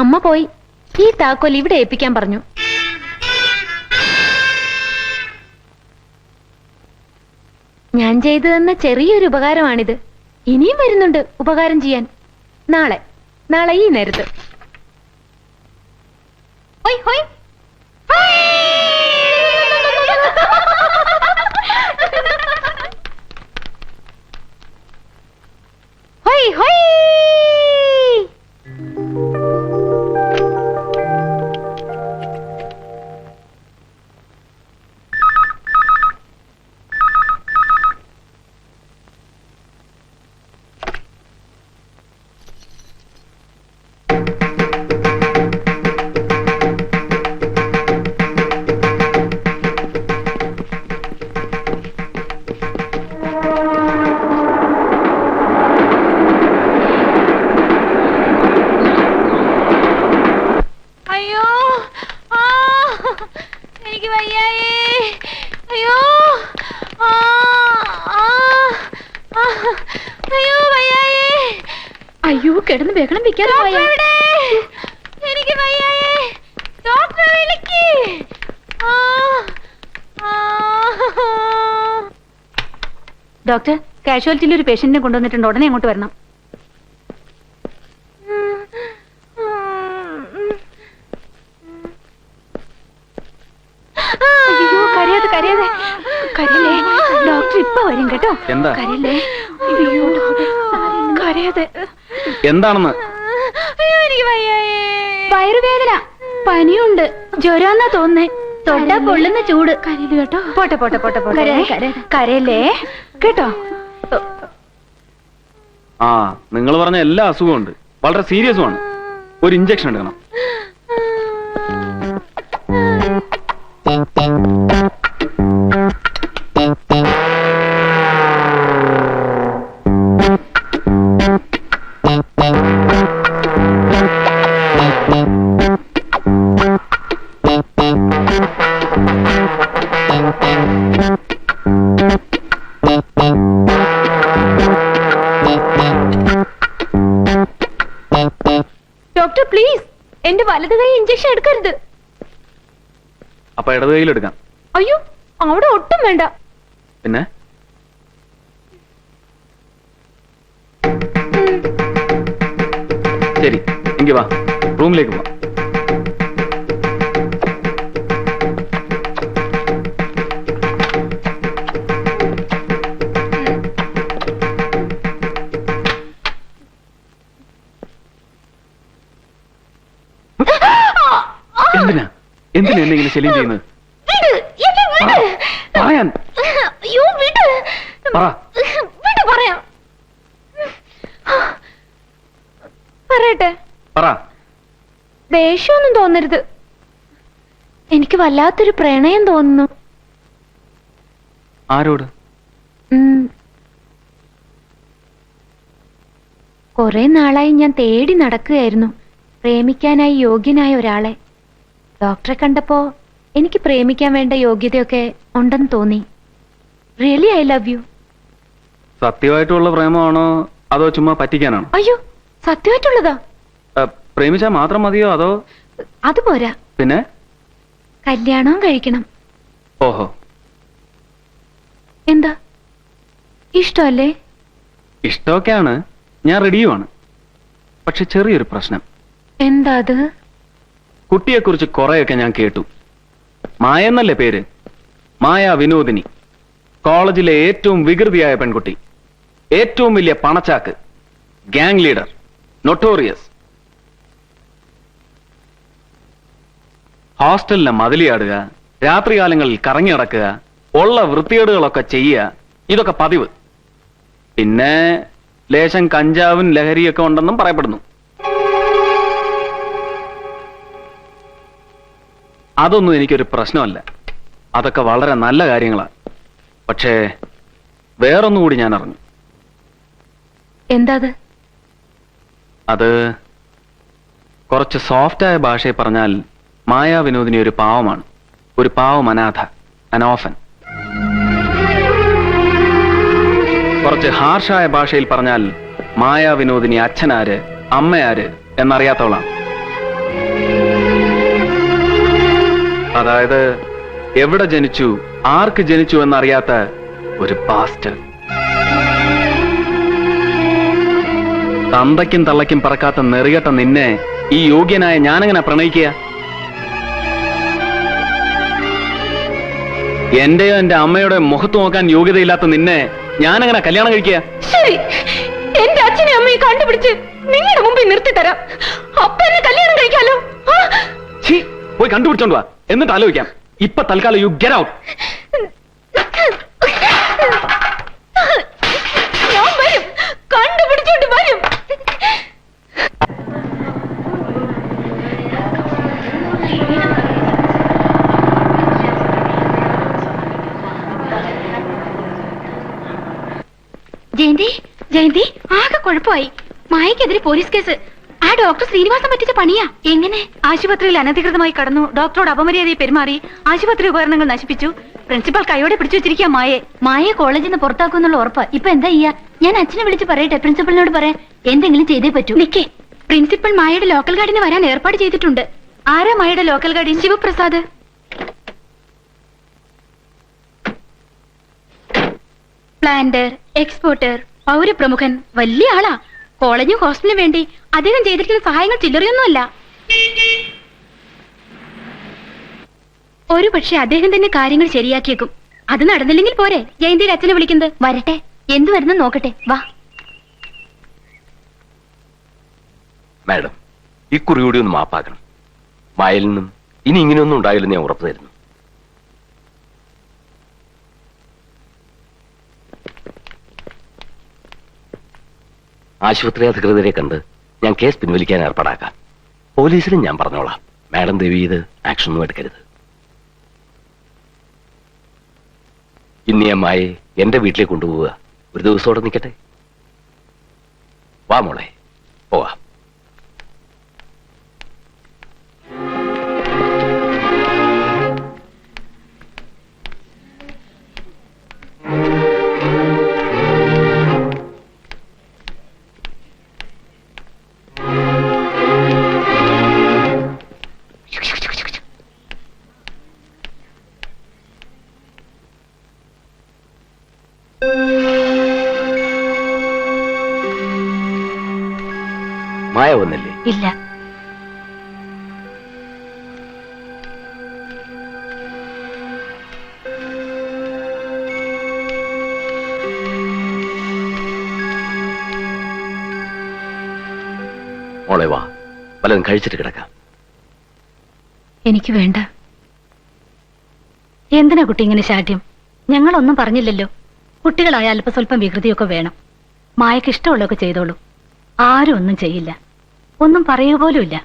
അമ്മ പോയി. ഈ താക്കോൽ ഇവിടെ ഏൽപ്പിക്കാൻ പറഞ്ഞു. ഞാൻ ചെയ്തു തന്ന ചെറിയൊരു ഉപകാരമാണിത്. ഇനിയും വരുന്നുണ്ട് ഉപകാരം ചെയ്യാൻ. നാളെ ഈ നേരത്ത്. ഹോയ് ഹോയ് ഹോയ് ഹോയ്. അയ്യോ, കിടന്ന് ബഹളം വെക്കാതെ എനിക്ക് വയ്യായേ. ഡോക്ടറെ വിളിക്ക്. ഡോക്ടർ, കാഷ്വാലിറ്റിയിൽ ഒരു പേഷ്യന്റിനെ കൊണ്ടുവന്നിട്ടുണ്ട്. ഉടനെ അങ്ങോട്ട് വരണം. അയ്യോ, കരയാതെ കരയാതെ കരയല്ലേ. ഡോക്ടർ ഇപ്പൊ വരും കേട്ടോ. കരയല്ലേ. അയ്യോ, കരയാതെ. എന്താണെന്ന്? എനിക്ക് വയ്യായേ. വയറുവേദന, പനിയുണ്ട്, ജ്വരാന്നാ തോന്നേ. തൊട്ടാ പൊള്ളുന്ന ചൂട്. കരയില് കേട്ടോ. പോട്ടെ പോട്ടെ പോട്ടെ പോട്ടെ. കരയല്ലേ കേട്ടോ. ആ, നിങ്ങൾ പറഞ്ഞ എല്ലാ അസുഖവും ഉണ്ട്. വളരെ സീരിയസുമാണ്. ഒരു ഇഞ്ചക്ഷൻ എടുക്കണം. ഡോക്ടർ പ്ലീസ്, എന്റെ വലത് കൈ ഇഞ്ചക്ഷൻ എടുക്കരുത്. അപ്പൊ ഇടത് കൈയിൽ എടുക്കാം. അയ്യോ, അവിടെ ഒട്ടും വേണ്ട. പിന്നെ ശരി, എങ്കിൽ വാ, റൂമിലേക്ക് പോവാം. എന്തിനാ എന്നെ ഇങ്ങനെ ശല്യം ചെയ്യുന്നത്? പറയാൻ പറയാം. പറയട്ടെ. പറ. ദേഷ്യമൊന്നും തോന്നരുത്. എനിക്ക് വല്ലാത്തൊരു പ്രണയം തോന്നുന്നു. ആരോട്? കുറെ നാളായി ഞാൻ തേടി നടക്കുകയായിരുന്നു പ്രേമിക്കാനായി യോഗ്യനായ ഒരാളെ. ഡോക്ടറെ കണ്ടപ്പോ എനിക്ക് പ്രേമിക്കാൻ വേണ്ട യോഗ്യതയൊക്കെ ഉണ്ടെന്ന് തോന്നി. Really I love you. സത്യമായിട്ടുള്ള പ്രേമമാണോ അതോ ചുമ്മാ പറ്റിക്കാനാണോ? അയ്യോ, സത്യമായിട്ടുള്ളതാ. പ്രേമിച്ചാൽ മാത്രം മതിയോ അതോ? അത് പോരാ. പിന്നെ കല്യാണവും കഴിക്കണം. ഓഹോ, എന്താ, ഇഷ്ടമല്ലേ? ഇഷ്ടമൊക്കെയാണ്, ഞാൻ റെഡിയുമാണ്. പക്ഷെ ചെറിയൊരു പ്രശ്നം. എന്താ അത്? കുട്ടിയെക്കുറിച്ച് കുറെയൊക്കെ ഞാൻ കേട്ടു. മായ എന്നല്ലേ പേര്? മായ വിനോദിനി. കോളേജിലെ ഏറ്റവും വികൃതിയായ പെൺകുട്ടി, ഏറ്റവും വലിയ പണച്ചാക്ക്, ഗ്യാങ് ലീഡർ, നൊട്ടോറിയസ്. ഹോസ്റ്റലിനെ മതിലിയാടുക, രാത്രികാലങ്ങളിൽ കറങ്ങി നടക്കുക, ഉള്ള വൃത്തികേടുകളൊക്കെ ചെയ്യുക, ഇതൊക്കെ പതിവ്. പിന്നെ ലേശം കഞ്ചാവും ലഹരിയൊക്കെ ഉണ്ടെന്നും പറയപ്പെടുന്നു. അതൊന്നും എനിക്കൊരു പ്രശ്നമല്ല. അതൊക്കെ വളരെ നല്ല കാര്യങ്ങളാണ്. പക്ഷേ വേറൊന്നുകൂടി ഞാൻ അറിഞ്ഞു. എന്താ അത് കുറച്ച് സോഫ്റ്റായ ഭാഷയിൽ പറഞ്ഞാൽ മായാ വിനോദിനി ഒരു പാവമാണ്. ഒരു പാവം അനാഥ, അനോഫൻ. കുറച്ച് ഹാർഷായ ഭാഷയിൽ പറഞ്ഞാൽ മായാ വിനോദിനി അച്ഛനാര് അമ്മയാര് എന്നറിയാത്തവളാണ്. അതായത് എവിടെ ജനിച്ചു, ആർക്ക് ജനിച്ചു എന്നറിയാത്ത ഒരു ബാസ്റ്റർ. തന്തയ്ക്കും തള്ളയ്ക്കും പറക്കാത്ത നെറികെട്ട നിന്നെ ഈ യോഗ്യനായ ഞാനെങ്ങനെ പ്രണയിക്കുക? എന്റെയോ എന്റെ അമ്മയുടെ മുഖത്ത് നോക്കാൻ യോഗ്യതയില്ലാത്ത നിന്നെ ഞാനെങ്ങനെ കല്യാണം കഴിക്കുക? ശരി, എന്റെ അച്ഛനെ അമ്മയെ കണ്ടുപിടിച്ച് നിങ്ങളുടെ മുമ്പിൽ നിർത്തി തരാം. അപ്പൊ എന്നെ കല്യാണം കഴിക്കാലോ. പോയി കണ്ടുപിടിച്ചോണ്ട് വാ, എന്നിട്ട് ആലോചിക്കാം. ഇപ്പൊ തൽക്കാലം യു ഗെറ്റ് ഔട്ട്. ഞാൻ വരും, കണ്ടുപിടിച്ചോണ്ട് വരും. ജയന്തി, ജയന്തി, ആകെ കുഴപ്പമായി. മായക്കെതിരെ പോലീസ് കേസ്. ആ ഡോക്ടർ ശ്രീനിവാസം പറ്റിച്ച പണിയാ. എങ്ങനെ? ആശുപത്രിയിൽ അനധികൃതമായി കടന്നു, ഡോക്ടറോട് അപമര്യാദയെ പെരുമാറി, ആശുപത്രി ഉപകരണങ്ങൾ നശിപ്പിച്ചു. പ്രിൻസിപ്പൽ കൈയോടെ പിടിച്ചു വെച്ചിരിക്കുക മായെ. മായെ കോളേജിൽ നിന്ന് പുറത്താക്കുന്നുള്ള ഉറപ്പ്. ഇപ്പൊ എന്താ ചെയ്യാ? ഞാൻ അച്ഛനെ വിളിച്ച് പറയട്ടെ, പ്രിൻസിപ്പലിനോട് പറയാൻ. എന്തെങ്കിലും ചെയ്തേ പറ്റൂ. നിക്കേ, പ്രിൻസിപ്പൽ മായയുടെ ലോക്കൽ ഗാർഡിന് വരാൻ ഏർപ്പാട് ചെയ്തിട്ടുണ്ട്. ആരാ മായയുടെ local guardian? Shivaprasad. Planter, exporter, പൗരപ്രമുഖൻ, വലിയ ആളാ. കോളേജും ഹോസ്റ്റലിനും വേണ്ടി അദ്ദേഹം ചെയ്തിരിക്കുന്ന സഹായങ്ങൾ ചില്ലറയൊന്നുമല്ല. ഒരു പക്ഷെ അദ്ദേഹം തന്നെ കാര്യങ്ങൾ ശരിയാക്കിയേക്കും. അത് നടന്നില്ലെങ്കിൽ പോരെ ജയന്തിയുടെ അച്ഛനെ വിളിക്കുന്നത്? വരട്ടെ, എന്തു വരുന്നു നോക്കട്ടെ. വാ. മാഡം, ഇക്കുറി കൂടി ഒന്ന് മാപ്പാക്കണം. മായയിൽ നിന്നും ഇനി ഇങ്ങനെയൊന്നും ഉണ്ടായില്ലെന്ന് ഞാൻ ഉറപ്പു തരുന്നു. ആശുപത്രി അധികൃതരെ കണ്ട് ഞാൻ കേസ് പിൻവലിക്കാൻ ഏർപ്പാടാക്കാം. പോലീസിനും ഞാൻ പറഞ്ഞോളാം. മാഡം ദേവി ഇത് ആക്ഷനൊന്നും എടുക്കരുത്. ഇനി അമ്മായി എന്റെ വീട്ടിലേക്ക് കൊണ്ടുപോവുക. ഒരു ദിവസത്തോടെ നിൽക്കട്ടെ. വാ മോളെ, പോവാം. മായ വന്നില്ലേ? ഇല്ല. മോളെ വാ, വല്ലതും കഴിച്ചിട്ട് കിടക്കാം. എനിക്ക് വേണ്ട. എന്തിനാ കുട്ടി ഇങ്ങനെ ശാഠ്യം? ഞങ്ങളൊന്നും പറഞ്ഞില്ലല്ലോ. കുട്ടികളായ അല്പസ്വല്പം വികൃതിയൊക്കെ വേണം. മായക്ക് ഇഷ്ടമുള്ളതൊക്കെ ചെയ്തോളൂ. ആരും ഒന്നും ചെയ്യില്ല. ഒന്നും പറയുക പോലുമില്ല.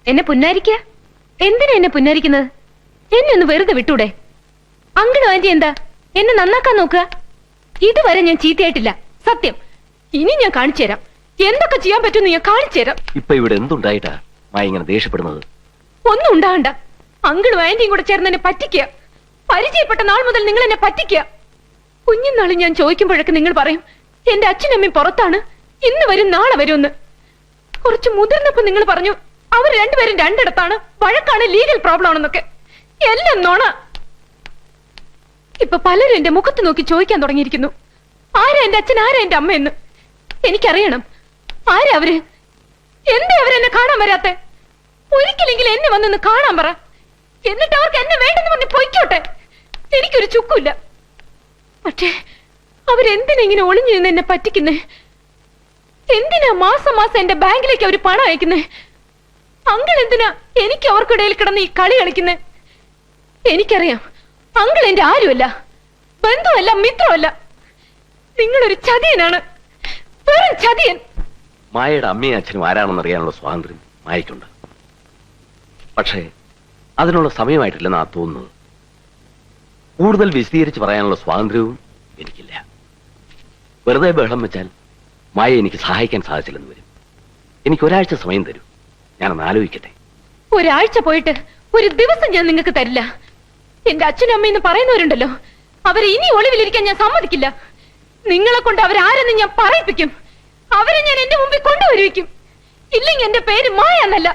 എന്നെ പുന്നാരിക്ക? എന്തിനാ എന്നെ പുന്നാരിക്കുന്നത്? എന്നെ ഒന്ന് വെറുതെ വിട്ടൂടെ? അങ്കിളും ആന്റി എന്താ എന്നെ നന്നാക്കാൻ നോക്കുക? ഇതുവരെ ഞാൻ ചീത്തയായിട്ടില്ല, സത്യം. ഇനി ഞാൻ കാണിച്ചു തരാം എന്തൊക്കെ ചെയ്യാൻ പറ്റുമെന്ന്. ഞാൻ കാണിച്ചു തരാം. ഇപ്പൊ ഇവിടെ എന്തുണ്ടായിട്ടാ മായ ഇങ്ങനെ ദേഷ്യപ്പെടുന്നത്? ഒന്നും ഉണ്ടാകണ്ട. അങ്കിളും ആന്റിയും കൂടെ ചേർന്ന് എന്നെ പറ്റിക്കുക. പരിചയപ്പെട്ട നാൾ മുതൽ നിങ്ങൾ എന്നെ പറ്റിക്കുക. കുഞ്ഞുനാളിൽ ഞാൻ ചോദിക്കുമ്പോഴൊക്കെ നിങ്ങൾ പറയും എന്റെ അച്ഛനമ്മയും പുറത്താണ്, ഇന്ന് വരും നാളെ വരുമെന്ന്. കുറച്ച് മുതിർന്നപ്പോ നിങ്ങൾ പറഞ്ഞു അവർ രണ്ടുപേരും രണ്ടിടത്താണ്, വഴക്കാണ്, ലീഗൽ പ്രോബ്ലം ആണെന്നൊക്കെ. എല്ലാം നോണ. ഇപ്പൊ പലരും എന്റെ മുഖത്ത് നോക്കി ചോദിക്കാൻ തുടങ്ങിയിരിക്കുന്നു, ആരാ എന്റെ അച്ഛൻ, ആരാ എന്റെ അമ്മയെന്ന്. എനിക്കറിയണം ആരാ അവര്. എന്താ അവരെന്നെ കാണാൻ വരാത്തെ? ഒരിക്കലെങ്കിലും എന്നെ വന്നൊന്ന് കാണാൻ പറ. എന്നിട്ട് അവർക്ക് എന്നെ വേണ്ടെന്ന് പറഞ്ഞ് പൊയ്ക്കോട്ടെ, എനിക്കൊരു ചുക്കുമില്ല. പക്ഷേ അവരെന്തിനാ ഇങ്ങനെ ഒളിഞ്ഞു നിന്ന് എന്നെ പറ്റിക്കുന്നേ? എന്തിനാ മാസം മാസം എന്റെ ബാങ്കിലേക്ക് അവർ പണം അയക്കുന്നേ? അങ്കിൾ എന്തിനാ എനിക്ക് അവർക്കിടയിൽ കിടന്ന് ഈ കളി കളിക്കുന്നേ? എനിക്കറിയാം അങ്കിൾ എന്റെ ആരുമല്ല, ബന്ധുവല്ല, മിത്രമല്ല. നിങ്ങളൊരു ചതിയനാണ്, വെറും ചതിയൻ. മായയുടെ അമ്മയും അച്ഛനും ആരാണെന്ന് അറിയാനുള്ള സ്വാതന്ത്ര്യം മായയ്ക്കുണ്ട്. പക്ഷേ അതിനുള്ള സമയമായിട്ടില്ലെന്നാ തോന്നുന്നത്. കൂടുതൽ വിശദീകരിച്ച് പറയാനുള്ള സ്വാതന്ത്ര്യവും എനിക്കില്ല. വെറുതെ ബഹളം വെച്ചാൽ മായ എനിക്ക് സഹായിക്കാൻ സാധിച്ചില്ലെന്ന് വരും. എനിക്ക് ഒരാഴ്ച സമയം തരൂ, ഞാനൊന്ന് ആലോചിക്കട്ടെ. ഒരാഴ്ച പോയിട്ട് ഒരു ദിവസം ഞാൻ നിങ്ങൾക്ക് തരില്ല. എന്റെ അച്ഛനും അമ്മയെന്ന് പറയുന്നവരുണ്ടല്ലോ, അവരെ ഇനി ഒളിവിലിരിക്കാൻ ഞാൻ സമ്മതിക്കില്ല. നിങ്ങളെ കൊണ്ട് അവരാരെന്ന് ഞാൻ പറയിപ്പിക്കും. അവരെ ഞാൻ എന്റെ മുമ്പിൽ കൊണ്ടുവരുവിക്കും. ഇല്ലെങ്കിൽ എന്റെ പേര് മായ എന്നല്ല,